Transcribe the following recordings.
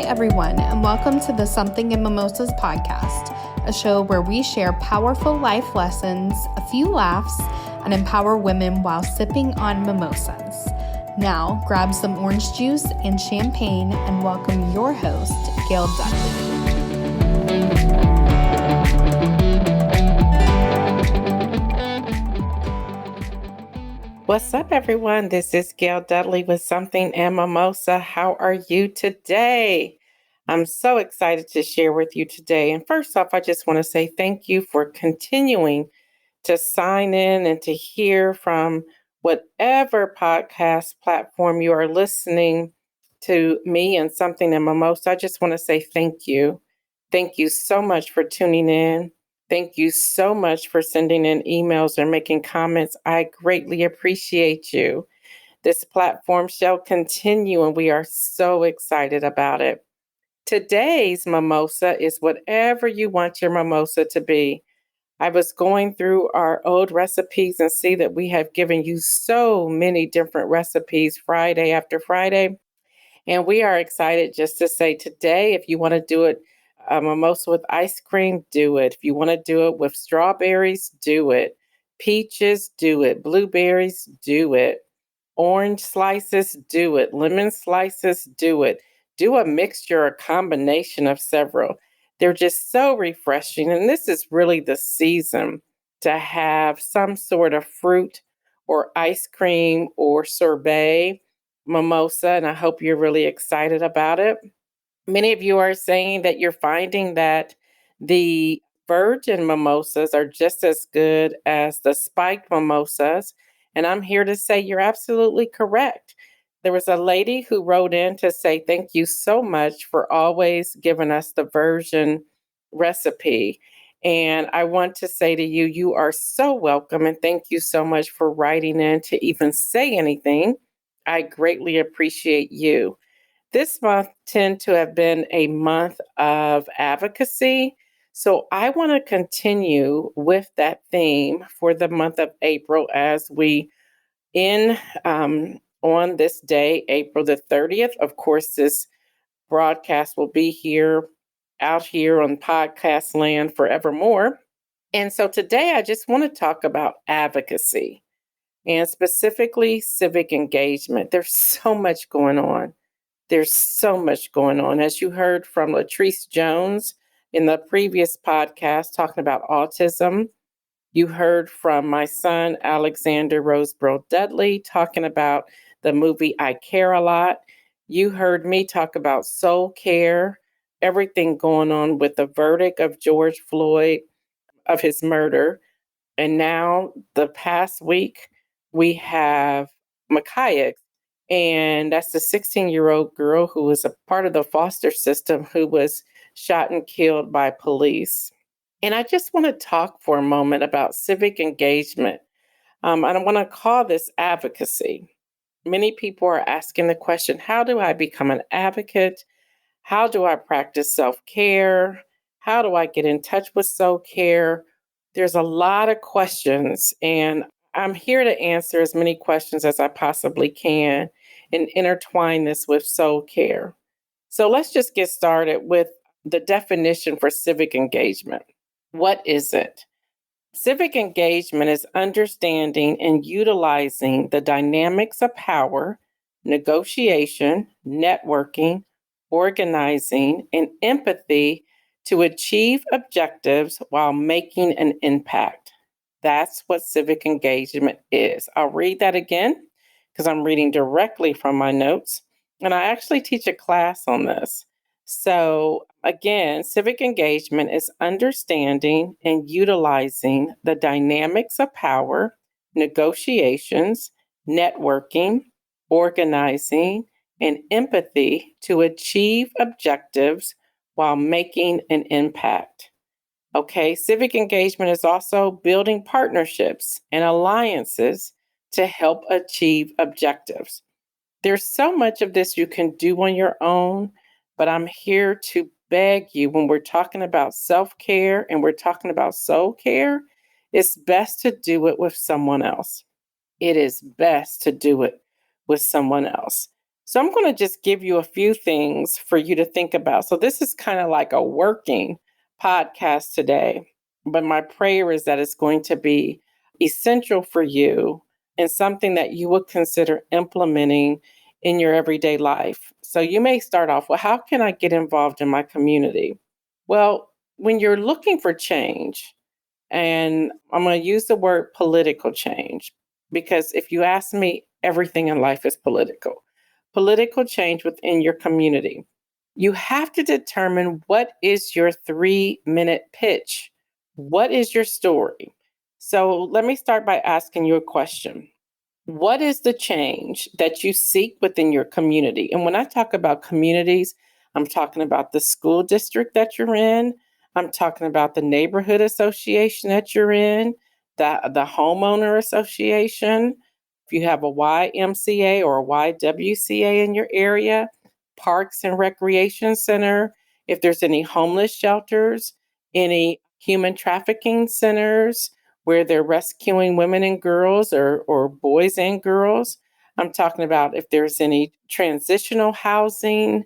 everyone, and welcome to the Something in Mimosas podcast, a show where we share powerful life lessons, a few laughs, and empower women while sipping on mimosas. Now, grab some orange juice and champagne and welcome your host, Gail Dudley. What's up, everyone? This is Gail Dudley with Something in Mimosa. How are you today? I'm so excited to share with you today. And first off, I just want to say thank you for continuing to sign in and to hear from whatever podcast platform you are listening to me and Something in Mimosa. I just want to say thank you. Thank you so much for tuning in. Thank you so much for sending in emails or making comments. I greatly appreciate you. This platform shall continue, and we are so excited about it. Today's mimosa is whatever you want your mimosa to be. I was going through our old recipes and see that we have given you so many different recipes Friday after Friday. And we are excited just to say today, if you want to do it a mimosa with ice cream, do it. If you want to do it with strawberries, do it. Peaches, do it. Blueberries, do it. Orange slices, do it. Lemon slices, do it. Do a mixture, a combination of several. They're just so refreshing. And this is really the season to have some sort of fruit or ice cream or sorbet mimosa. And I hope you're really excited about it. Many of you are saying that you're finding that the virgin mimosas are just as good as the spiked mimosas. And I'm here to say you're absolutely correct. There was a lady who wrote in to say, thank you so much for always giving us the virgin recipe. And I want to say to you, you are so welcome. And thank you so much for writing in to even say anything. I greatly appreciate you. This month tend to have been a month of advocacy. So I want to continue with that theme for the month of April as we end on this day, April the 30th. Of course, this broadcast will be out here on podcast land forevermore. And so today I just want to talk about advocacy and specifically civic engagement. There's so much going on. There's so much going on. As you heard from Latrice Jones in the previous podcast talking about autism, you heard from my son, Alexander Roseboro Dudley, talking about the movie I Care a Lot. You heard me talk about soul care, everything going on with the verdict of George Floyd, of his murder. And now the past week, we have Micaiah, and that's the 16-year-old girl who was a part of the foster system who was shot and killed by police. And I just want to talk for a moment about civic engagement. I want to call this advocacy. Many people are asking the question, how do I become an advocate? How do I practice self-care? How do I get in touch with self-care? There's a lot of questions, and I'm here to answer as many questions as I possibly can and intertwine this with soul care. So let's just get started with the definition for civic engagement. What is it? Civic engagement is understanding and utilizing the dynamics of power, negotiation, networking, organizing, and empathy to achieve objectives while making an impact. That's what civic engagement is. I'll read that again because I'm reading directly from my notes. And I actually teach a class on this. So again, civic engagement is understanding and utilizing the dynamics of power, negotiations, networking, organizing, and empathy to achieve objectives while making an impact. Okay, civic engagement is also building partnerships and alliances to help achieve objectives. There's so much of this you can do on your own, but I'm here to beg you when we're talking about self-care and we're talking about soul care, it's best to do it with someone else. It is best to do it with someone else. So I'm going to just give you a few things for you to think about. So this is kind of like a working podcast today, but my prayer is that it's going to be essential for you and something that you would consider implementing in your everyday life. So you may start off, well, how can I get involved in my community? Well, when you're looking for change, and I'm going to use the word political change because if you ask me, everything in life is political. Political change within your community. You have to determine what is your 3-minute pitch. What is your story? So let me start by asking you a question. What is the change that you seek within your community? And when I talk about communities, I'm talking about the school district that you're in. I'm talking about the neighborhood association that you're in, the homeowner association. If you have a YMCA or a YWCA in your area, parks and recreation center, if there's any homeless shelters, any human trafficking centers, where they're rescuing women and girls or boys and girls. I'm talking about if there's any transitional housing,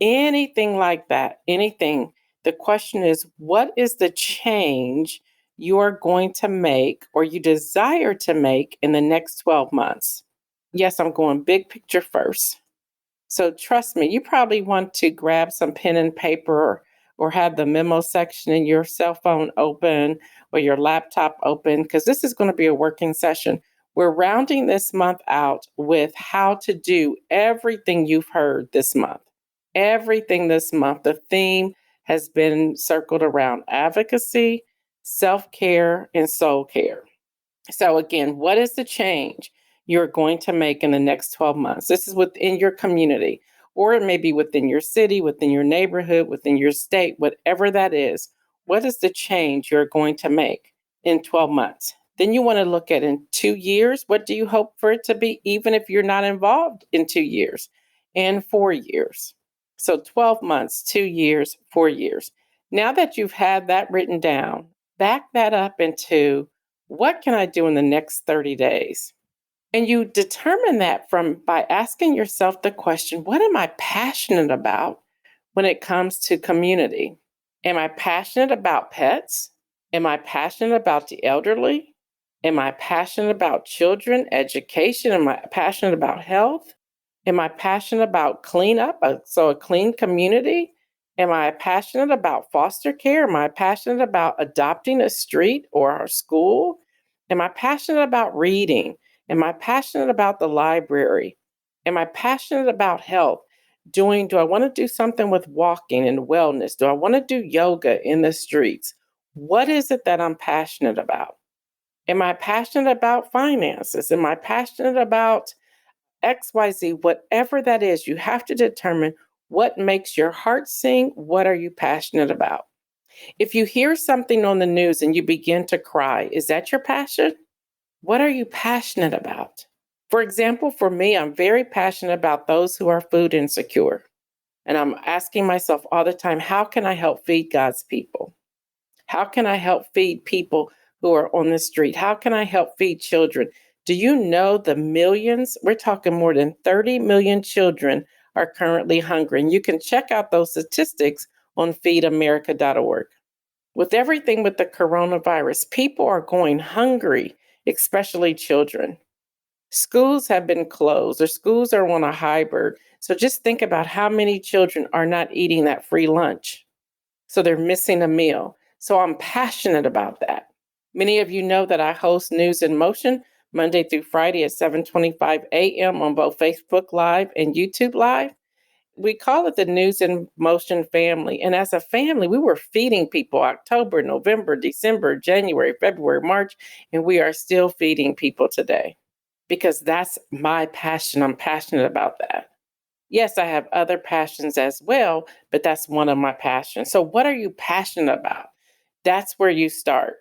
anything like that, anything. The question is, what is the change you are going to make or you desire to make in the next 12 months? Yes, I'm going big picture first. So trust me, you probably want to grab some pen and paper or have the memo section in your cell phone open or your laptop open because this is going to be a working session. We're rounding this month out with how to do everything you've heard this month. Everything this month. The theme has been circled around advocacy, self care, and soul care. So, again, what is the change you're going to make in the next 12 months? This is within your community, or it may be within your city, within your neighborhood, within your state, whatever that is. What is the change you're going to make in 12 months? Then you want to look at in 2 years, what do you hope for it to be, even if you're not involved in 2 years and 4 years? So 12 months, 2 years, 4 years. Now that you've had that written down, back that up into what can I do in the next 30 days? And you determine that from by asking yourself the question, what am I passionate about when it comes to community? Am I passionate about pets? Am I passionate about the elderly? Am I passionate about children, education? Am I passionate about health? Am I passionate about cleanup? So a clean community? Am I passionate about foster care? Am I passionate about adopting a street or a school? Am I passionate about reading? Am I passionate about the library? Am I passionate about health? Do I want to do something with walking and wellness? Do I want to do yoga in the streets? What is it that I'm passionate about? Am I passionate about finances? Am I passionate about XYZ? Whatever that is, you have to determine what makes your heart sing. What are you passionate about? If you hear something on the news and you begin to cry, is that your passion? What are you passionate about? For example, for me, I'm very passionate about those who are food insecure. And I'm asking myself all the time, how can I help feed God's people? How can I help feed people who are on the street? How can I help feed children? Do you know the millions? We're talking more than 30 million children are currently hungry. And you can check out those statistics on feedamerica.org. With everything with the coronavirus, people are going hungry, especially children. Schools have been closed, or schools are on a hybrid. So just think about how many children are not eating that free lunch. So they're missing a meal. So I'm passionate about that. Many of you know that I host News in Motion Monday through Friday at 7:25 a.m. on both Facebook Live and YouTube Live. We call it the News in Motion family. And as a family, we were feeding people October, November, December, January, February, March, and we are still feeding people today because that's my passion. I'm passionate about that. Yes, I have other passions as well, but that's one of my passions. So, what are you passionate about? That's where you start.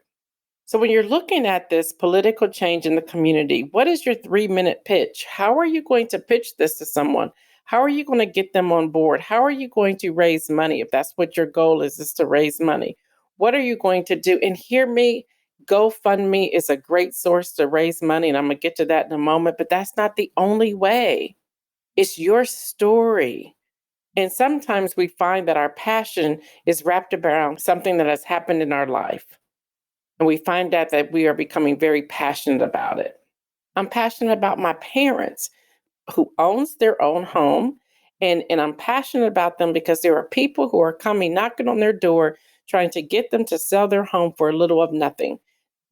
So, when you're looking at this political change in the community, what is your 3-minute pitch? How are you going to pitch this to someone? How are you going to get them on board? How are you going to raise money if that's what your goal is to raise money? What are you going to do? And hear me, GoFundMe is a great source to raise money, and I'm going to get to that in a moment, but that's not the only way. It's your story. And sometimes we find that our passion is wrapped around something that has happened in our life. And we find out that we are becoming very passionate about it. I'm passionate about my parents who owns their own home. And I'm passionate about them because there are people who are coming knocking on their door trying to get them to sell their home for a little of nothing.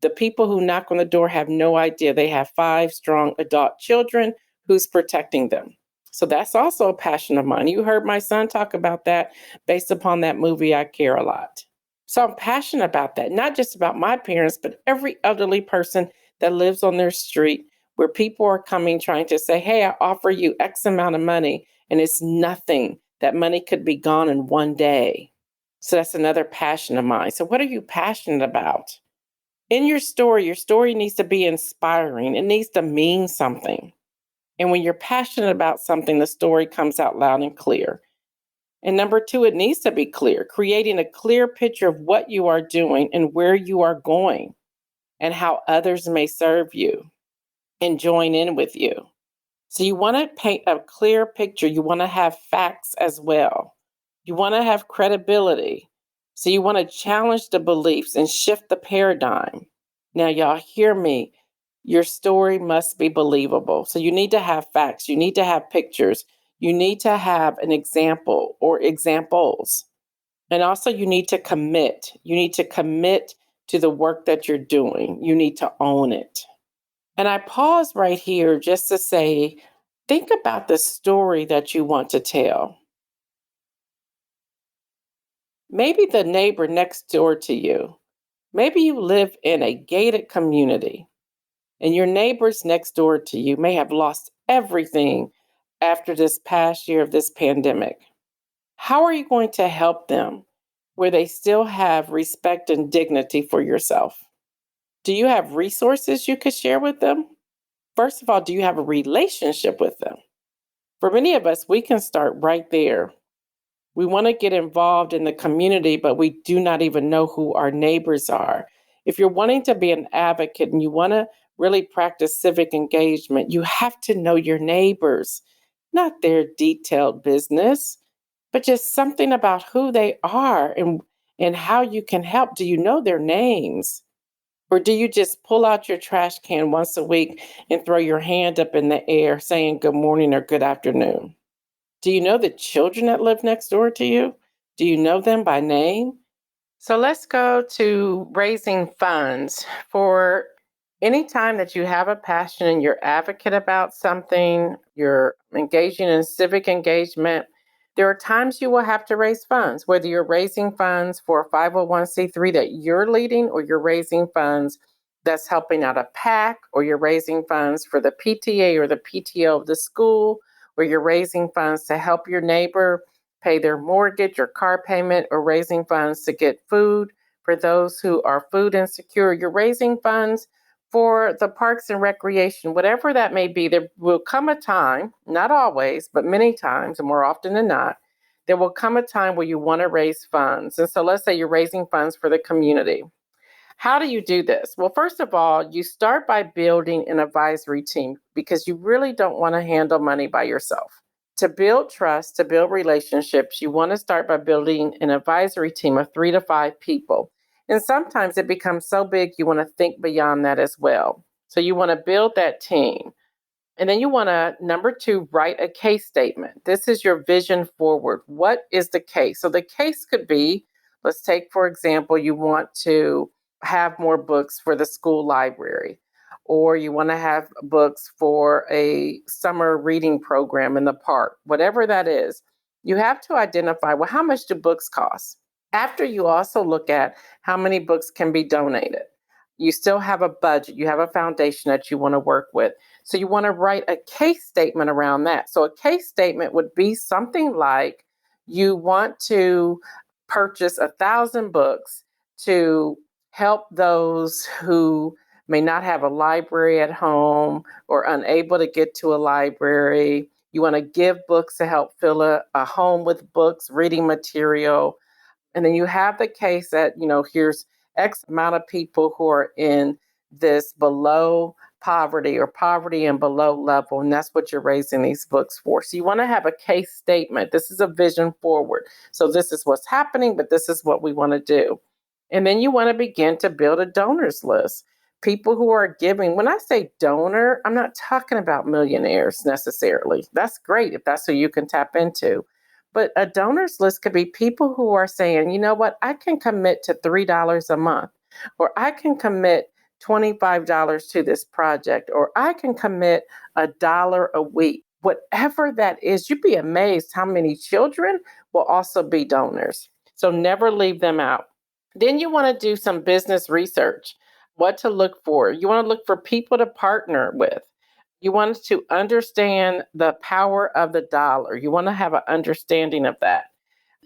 The people who knock on the door have no idea they have 5 strong adult children who's protecting them. So that's also a passion of mine. You heard my son talk about that based upon that movie, I Care a Lot. So I'm passionate about that, not just about my parents, but every elderly person that lives on their street where people are coming trying to say, hey, I offer you X amount of money, and it's nothing. That money could be gone in one day. So that's another passion of mine. So what are you passionate about? In your story needs to be inspiring. It needs to mean something. And when you're passionate about something, the story comes out loud and clear. And number 2, it needs to be clear, creating a clear picture of what you are doing and where you are going and how others may serve you and join in with you. So you want to paint a clear picture. You want to have facts as well. You want to have credibility. So you want to challenge the beliefs and shift the paradigm. Now, y'all hear me. Your story must be believable. So you need to have facts. You need to have pictures. You need to have an example or examples. And also you need to commit. You need to commit to the work that you're doing. You need to own it. And I pause right here just to say, think about the story that you want to tell. Maybe the neighbor next door to you. Maybe you live in a gated community and your neighbors next door to you may have lost everything after this past year of this pandemic. How are you going to help them where they still have respect and dignity for yourself? Do you have resources you could share with them? First of all, do you have a relationship with them? For many of us, we can start right there. We want to get involved in the community, but we do not even know who our neighbors are. If you're wanting to be an advocate and you want to really practice civic engagement, you have to know your neighbors, not their detailed business, but just something about who they are and how you can help. Do you know their names? Or do you just pull out your trash can once a week and throw your hand up in the air saying good morning or good afternoon? Do you know the children that live next door to you? Do you know them by name? So let's go to raising funds. For any time that you have a passion and you're advocate about something, you're engaging in civic engagement, there are times you will have to raise funds, whether you're raising funds for a 501c3 that you're leading, or you're raising funds that's helping out a PAC, or you're raising funds for the PTA or the PTO of the school, or you're raising funds to help your neighbor pay their mortgage or car payment, or raising funds to get food for those who are food insecure. You're raising funds for the parks and recreation, whatever that may be. There will come a time, not always, but many times, and more often than not, there will come a time where you want to raise funds. And so let's say you're raising funds for the community. How do you do this? Well, first of all, you start by building an advisory team because you really don't want to handle money by yourself. To build trust, to build relationships, you want to start by building an advisory team of 3 to 5 people. And sometimes it becomes so big, you want to think beyond that as well. So you want to build that team. And then you want to, number 2, write a case statement. This is your vision forward. What is the case? So the case could be, let's take, for example, you want to have more books for the school library, or you want to have books for a summer reading program in the park, whatever that is. You have to identify, well, how much do books cost? After, you also look at how many books can be donated. You still have a budget, you have a foundation that you want to work with. So you want to write a case statement around that. So a case statement would be something like, you want to purchase 1,000 books to help those who may not have a library at home or unable to get to a library. You want to give books to help fill a home with books, reading material. And then you have the case that, here's X amount of people who are in this below poverty or poverty and below level. And that's what you're raising these books for. So you want to have a case statement. This is a vision forward. So this is what's happening, but this is what we want to do. And then you want to begin to build a donors list. People who are giving. When I say donor, I'm not talking about millionaires necessarily. That's great if that's who you can tap into. But a donors list could be people who are saying, you know what, I can commit to $3 a month, or I can commit $25 to this project, or I can commit $1 a week. Whatever that is, you'd be amazed how many children will also be donors. So never leave them out. Then you want to do some business research, what to look for. You want to look for people to partner with. You want to understand the power of the dollar. You want to have an understanding of that.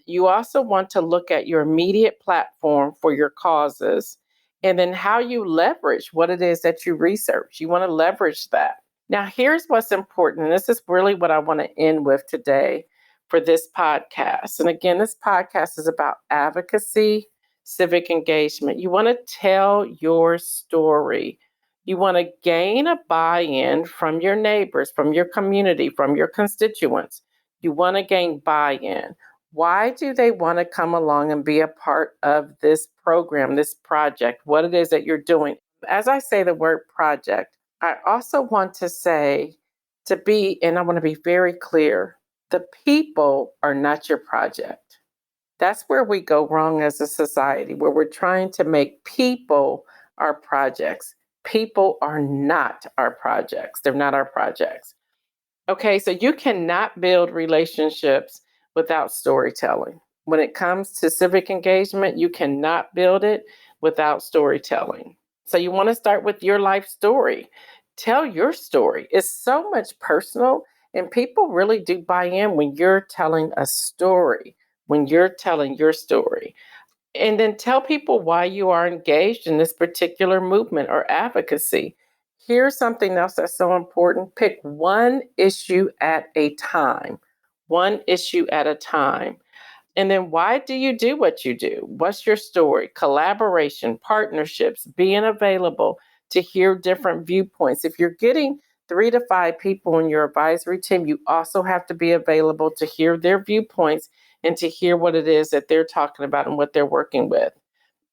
You also want to look at your immediate platform for your causes and then how you leverage what it is that you research. You want to leverage that. Now, here's what's important. And this is really what I want to end with today for this podcast. And again, this podcast is about advocacy, civic engagement. You want to tell your story. You want to gain a buy-in from your neighbors, from your community, from your constituents. You want to gain buy-in. Why do they want to come along and be a part of this program, this project, what it is that you're doing? As I say the word project, I also want to say and I want to be very clear, the people are not your project. That's where we go wrong as a society, where we're trying to make people our projects. People are not our projects. They're not our projects. Okay, so you cannot build relationships without storytelling. When it comes to civic engagement, you cannot build it without storytelling. So you want to start with your life story. Tell your story. It's so much personal, and people really do buy in when you're telling a story, when you're telling your story. And then tell people why you are engaged in this particular movement or advocacy. Here's something else that's so important. Pick one issue at a time. One issue at a time. And then why do you do what you do? What's your story? Collaboration, partnerships, being available to hear different viewpoints. If you're getting 3 to 5 people in your advisory team, you also have to be available to hear their viewpoints and to hear what it is that they're talking about and what they're working with.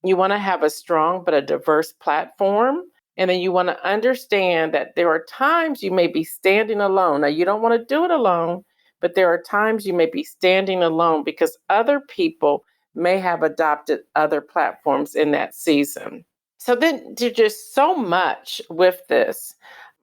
You want to have a strong but a diverse platform. And then you want to understand that there are times you may be standing alone. Now, you don't want to do it alone, but there are times you may be standing alone because other people may have adopted other platforms in that season. So then there's just so much with this.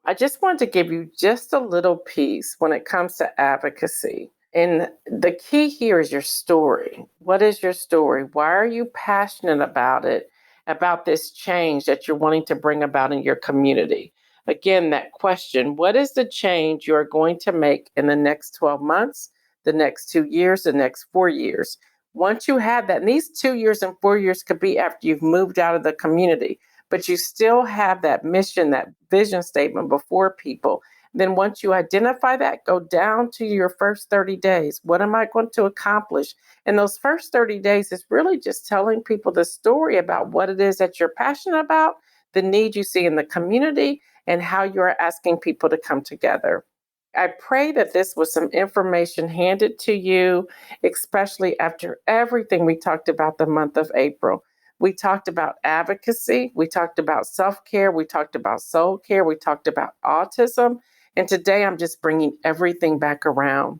I just wanted to give you just a little piece when it comes to advocacy. And the key here is your story. What is your story? Why are you passionate about it, about this change that you're wanting to bring about in your community? Again, that question, what is the change you're going to make in the next 12 months, the next 2 years, the next 4 years? Once you have that, and these 2 years and 4 years could be after you've moved out of the community, but you still have that mission, that vision statement before people. Then once you identify that, go down to your first 30 days. What am I going to accomplish? And those first 30 days is really just telling people the story about what it is that you're passionate about, the need you see in the community, and how you're asking people to come together. I pray that this was some information handed to you, especially after everything we talked about the month of April. We talked about advocacy, we talked about self-care, we talked about soul care, we talked about autism, and today I'm just bringing everything back around.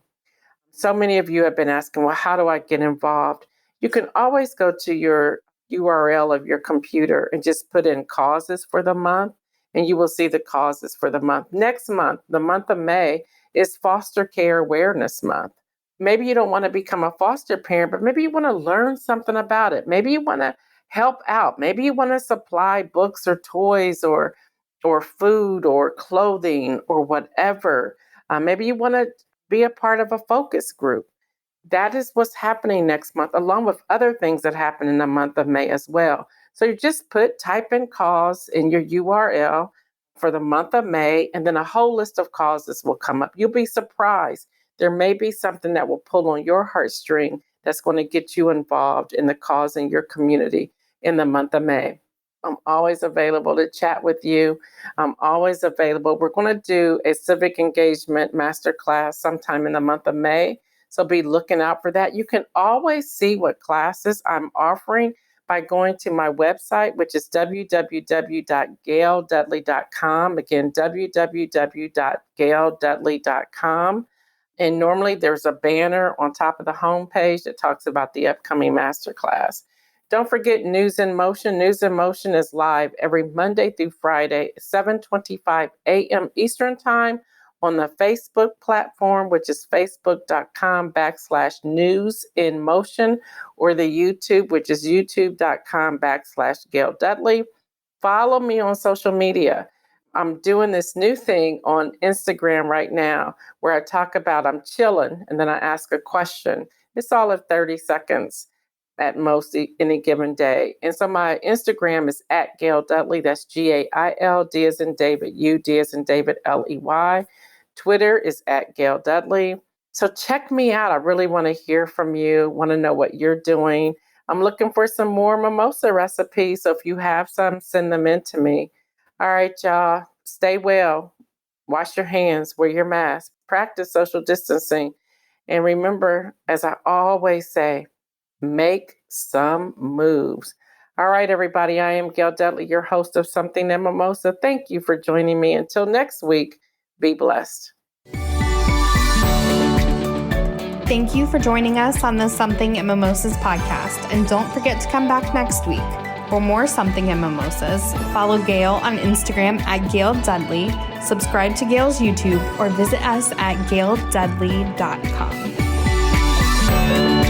So many of you have been asking, well, how do I get involved? You can always go to your URL of your computer and just put in causes for the month, and you will see the causes for the month. Next month, the month of May, is Foster Care Awareness Month. Maybe you don't want to become a foster parent, but maybe you want to learn something about it. Maybe you want to help out. Maybe you want to supply books or toys or food or clothing or whatever. Maybe you want to be a part of a focus group. That is what's happening next month, along with other things that happen in the month of May as well. So you just type in cause in your URL for the month of May, and then a whole list of causes will come up. You'll be surprised. There may be something that will pull on your heartstring that's going to get you involved in the cause in your community in the month of May. I'm always available to chat with you. I'm always available. We're going to do a civic engagement masterclass sometime in the month of May. So be looking out for that. You can always see what classes I'm offering by going to my website, which is www.gaildudley.com. Again, www.gaildudley.com. And normally there's a banner on top of the homepage that talks about the upcoming masterclass. Don't forget News in Motion. News in Motion is live every Monday through Friday, 7:25 a.m. Eastern Time on the Facebook platform, which is facebook.com/News in Motion, or the YouTube, which is youtube.com/Gail Dudley. Follow me on social media. I'm doing this new thing on Instagram right now where I talk about I'm chilling and then I ask a question. It's all of 30 seconds at most any given day. And so my Instagram is at Gail Dudley. That's Gail, D as in David, U, D as in David, Ley. Twitter is at Gail Dudley. So check me out. I really want to hear from you, want to know what you're doing. I'm looking for some more mimosa recipes. So if you have some, send them in to me. All right, y'all. Stay well. Wash your hands. Wear your mask. Practice social distancing. And remember, as I always say, make some moves. All right, everybody. I am Gail Dudley, your host of Something and Mimosa. Thank you for joining me. Until next week, be blessed. Thank you for joining us on the Something and Mimosas podcast. And don't forget to come back next week. For more Something and Mimosas, follow Gail on Instagram at Gail Dudley, subscribe to Gail's YouTube, or visit us at gaildudley.com.